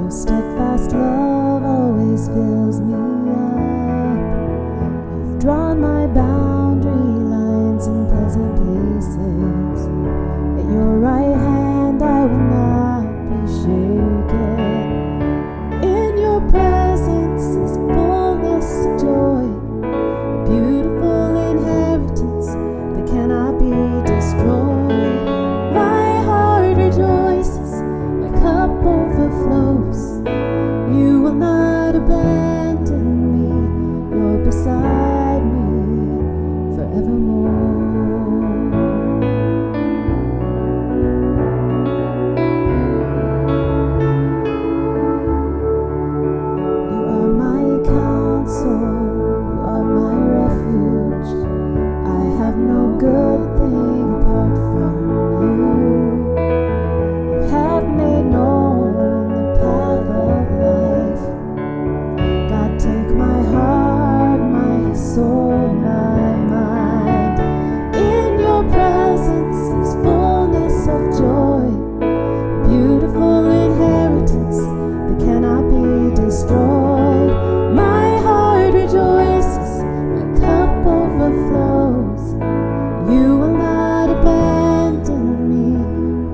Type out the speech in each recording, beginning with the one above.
Your steadfast love always fills me up. You've drawn my boundary lines in pleasant places. At your right hand I will not be shaken. In your presence is fullness of joy, a beautiful inheritance that cannot be destroyed. My heart rejoices, my cup overflows. You will not abandon me, you're beside me forevermore. You are my counsel, you are my refuge. I have no good thing apart from you. You have made known the path of life. God, take my heart, my soul, my mind. In your presence is fullness of joy, a beautiful inheritance that cannot be destroyed. My heart rejoices, my cup overflows. You will not abandon me,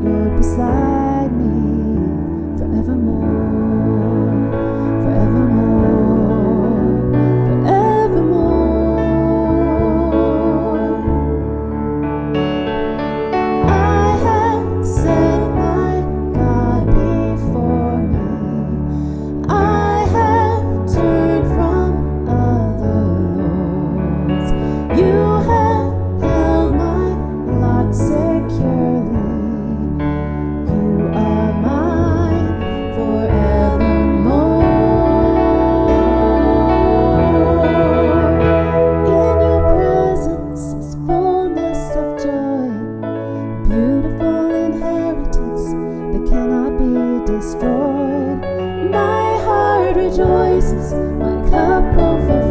you're beside me forevermore, forevermore, forevermore. I have set my God before me. I have turned from other lords. You have held my lot securely. You are mine forevermore. In your presence is fullness of joy, beautiful inheritance that cannot be destroyed. My heart rejoices, my cup overflows.